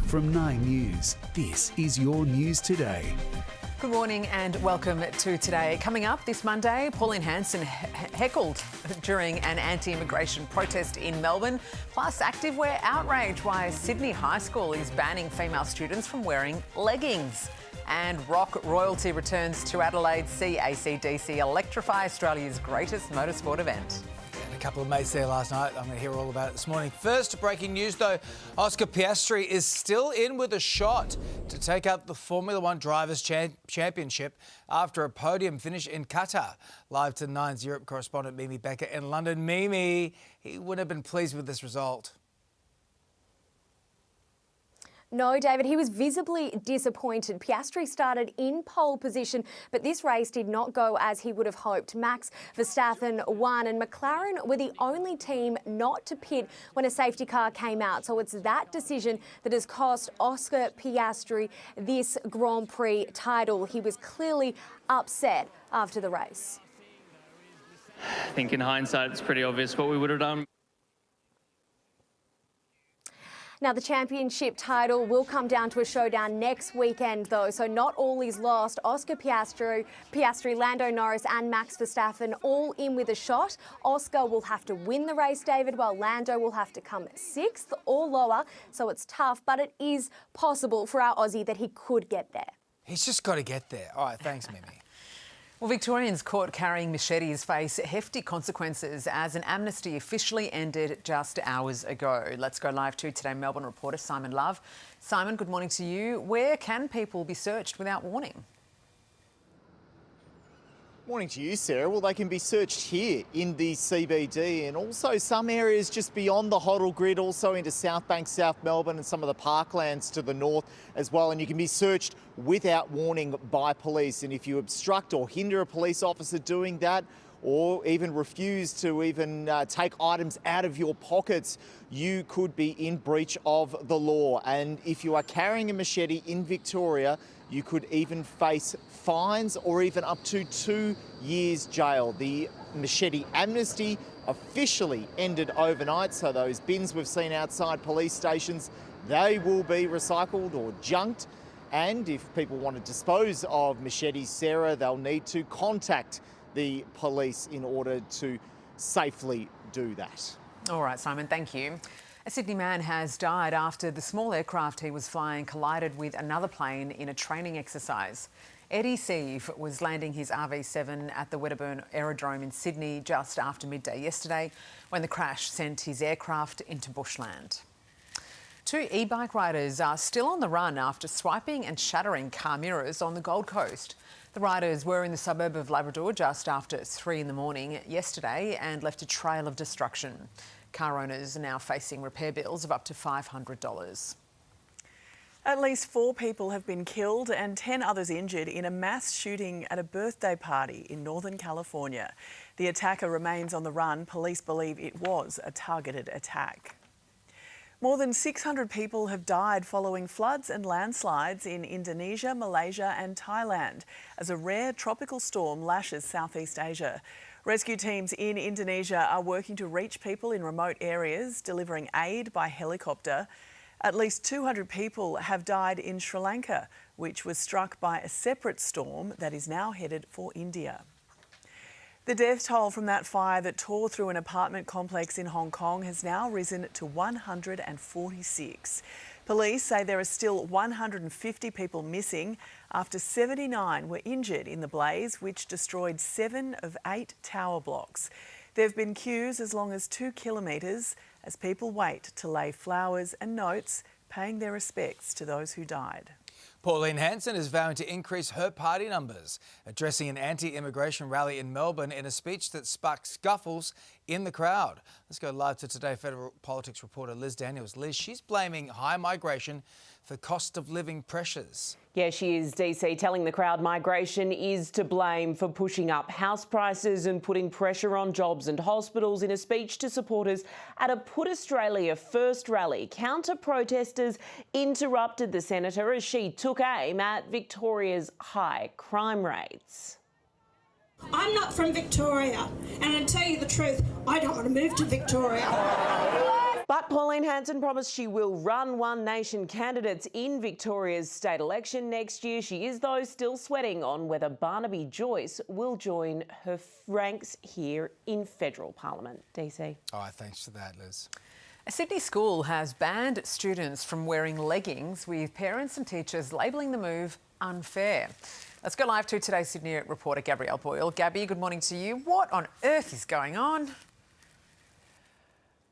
From 9 News, this is your news today. Good morning and welcome to Today. Coming up this Monday, Pauline Hanson heckled during an anti-immigration protest in Melbourne, plus activewear outrage why Sydney High School is banning female students from wearing leggings. And rock royalty returns to Adelaide, see AC/DC electrify Australia's greatest motorsport event. A couple of mates there last night. I'm going to hear all about it this morning. First, breaking news though, Oscar Piastri is still in with a shot to take up the Formula One Drivers' Championship after a podium finish in Qatar. Live to Nine's Europe correspondent Mimi Becker in London. Mimi, he wouldn't have been pleased with this result. No, David, he was visibly disappointed. Piastri started in pole position, but this race did not go as he would have hoped. Max Verstappen won, and McLaren were the only team not to pit when a safety car came out. So it's that decision that has cost Oscar Piastri this Grand Prix title. He was clearly upset after the race. I think in hindsight, it's pretty obvious what we would have done. Now, the championship title will come down to a showdown next weekend, though, so not all is lost. Oscar Piastri, Lando Norris and Max Verstappen all in with a shot. Oscar will have to win the race, David, while Lando will have to come sixth or lower, so it's tough, but it is possible for our Aussie that he could get there. He's just got to get there. All right, thanks, Mimi. Well, Victorians caught carrying machetes face hefty consequences as an amnesty officially ended just hours ago. Let's go live to Today Melbourne reporter Simon Love. Simon, good morning to you. Where can people be searched without warning? Morning to you, Sarah. Well, they can be searched here in the CBD and also some areas just beyond the Hoddle grid, also into South Bank, South Melbourne and some of the parklands to the north as well. And you can be searched without warning by police. And if you obstruct or hinder a police officer doing that, or even refuse to even take items out of your pockets, you could be in breach of the law. And if you are carrying a machete in Victoria, you could even face fines or even up to 2 years jail. The machete amnesty officially ended overnight, so those bins we've seen outside police stations, they will be recycled or junked. And if people want to dispose of machetes, Sarah, they'll need to contact the police in order to safely do that. All right, Simon, thank you. A Sydney man has died after the small aircraft he was flying collided with another plane in a training exercise. Eddie Sieve was landing his RV7 at the Wedderburn Aerodrome in Sydney just after midday yesterday when the crash sent his aircraft into bushland. 2 e-bike riders are still on the run after swiping and shattering car mirrors on the Gold Coast. The riders were in the suburb of Labrador just after 3 in the morning yesterday and left a trail of destruction. Car owners are now facing repair bills of up to $500. At least 4 people have been killed and 10 others injured in a mass shooting at a birthday party in Northern California. The attacker remains on the run. Police believe it was a targeted attack. More than 600 people have died following floods and landslides in Indonesia, Malaysia and Thailand as a rare tropical storm lashes Southeast Asia. Rescue teams in Indonesia are working to reach people in remote areas, delivering aid by helicopter. At least 200 people have died in Sri Lanka, which was struck by a separate storm that is now headed for India. The death toll from that fire that tore through an apartment complex in Hong Kong has now risen to 146. Police say there are still 150 people missing after 79 were injured in the blaze, which destroyed 7 of 8 tower blocks. There have been queues as long as 2 kilometres as people wait to lay flowers and notes, paying their respects to those who died. Pauline Hanson is vowing to increase her party numbers, addressing an anti-immigration rally in Melbourne in a speech that sparked scuffles in the crowd. Let's go live to Today Federal Politics reporter Liz Daniels. Liz, she's blaming high migration for cost of living pressures. Yeah, she is, DC, telling the crowd migration is to blame for pushing up house prices and putting pressure on jobs and hospitals in a speech to supporters at a Put Australia First rally. Counter-protesters interrupted the senator as she took aim at Victoria's high crime rates. I'm not from Victoria, and to tell you the truth, I don't want to move to Victoria. But Pauline Hanson promised she will run One Nation candidates in Victoria's state election next year. She is, though, still sweating on whether Barnaby Joyce will join her ranks here in federal parliament. DC. All right, thanks for that, Liz. A Sydney school has banned students from wearing leggings, with parents and teachers labelling the move unfair. Let's go live to today's Sydney reporter Gabrielle Boyle. Gabby, good morning to you. What on earth is going on?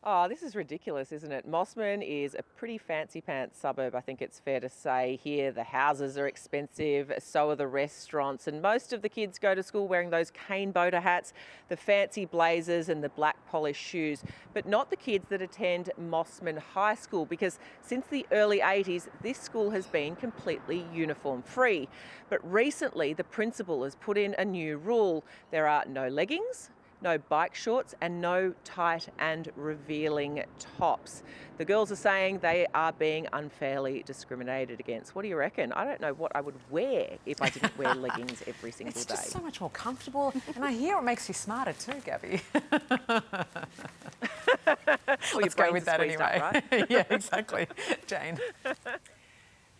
Oh, this is ridiculous, isn't it? Mosman is a pretty fancy pants suburb, I think it's fair to say. Here, the houses are expensive, so are the restaurants, and most of the kids go to school wearing those cane boater hats, the fancy blazers and the black polished shoes, but not the kids that attend Mosman High School, because since the early 80s, this school has been completely uniform free. But recently, the principal has put in a new rule. There are no leggings, no bike shorts and no tight and revealing tops. The girls are saying they are being unfairly discriminated against. What do you reckon? I don't know what I would wear if I didn't wear leggings every single day. It's just so much more comfortable, and I hear it makes you smarter too, Gabby. Let's go with that anyway. Up, right? Yeah, exactly. Jane.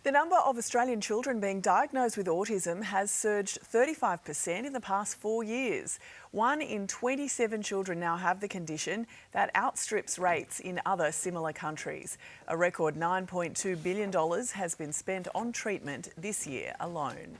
The number of Australian children being diagnosed with autism has surged 35% in the past 4 years. 1 in 27 children now have the condition. That outstrips rates in other similar countries. A record $9.2 billion has been spent on treatment this year alone.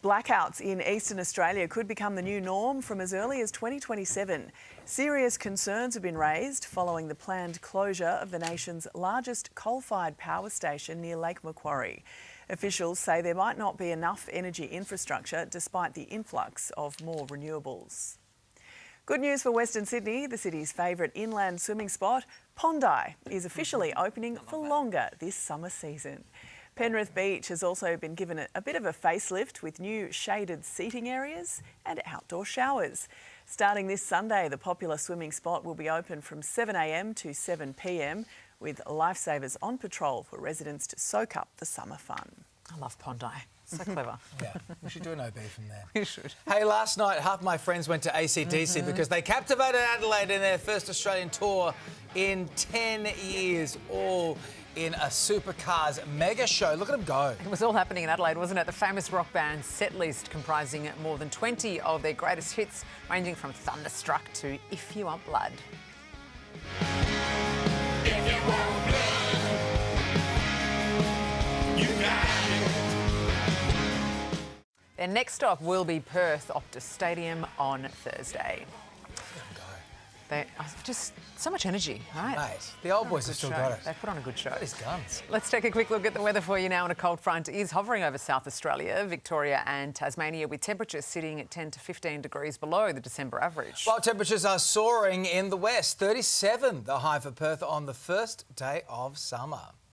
Blackouts in eastern Australia could become the new norm from as early as 2027. Serious concerns have been raised following the planned closure of the nation's largest coal-fired power station near Lake Macquarie. Officials say there might not be enough energy infrastructure despite the influx of more renewables. Good news for Western Sydney. The city's favourite inland swimming spot, Pondi, is officially opening for longer this summer season. Penrith Beach has also been given a bit of a facelift with new shaded seating areas and outdoor showers. Starting this Sunday, the popular swimming spot will be open from 7 a.m. to 7 p.m, with lifesavers on patrol for residents to soak up the summer fun. I love Pondi. So clever. Yeah, we should do an OB from there. We should. Hey, last night, half my friends went to ACDC because they captivated Adelaide in their first Australian tour in 10 years, all in a supercars mega show. Look at them go. It was all happening in Adelaide, wasn't it? The famous rock band's set list comprising more than 20 of their greatest hits, ranging from Thunderstruck to If You Want Blood. If you want blood, you got it. Their next stop will be Perth Optus Stadium on Thursday. They are just so much energy, right? Mate, the old boys have still got it. They put on a good show. These guns. Let's take a quick look at the weather for you now. And a cold front is hovering over South Australia, Victoria and Tasmania, with temperatures sitting at 10 to 15 degrees below the December average. While temperatures are soaring in the west, 37 the high for Perth on the first day of summer.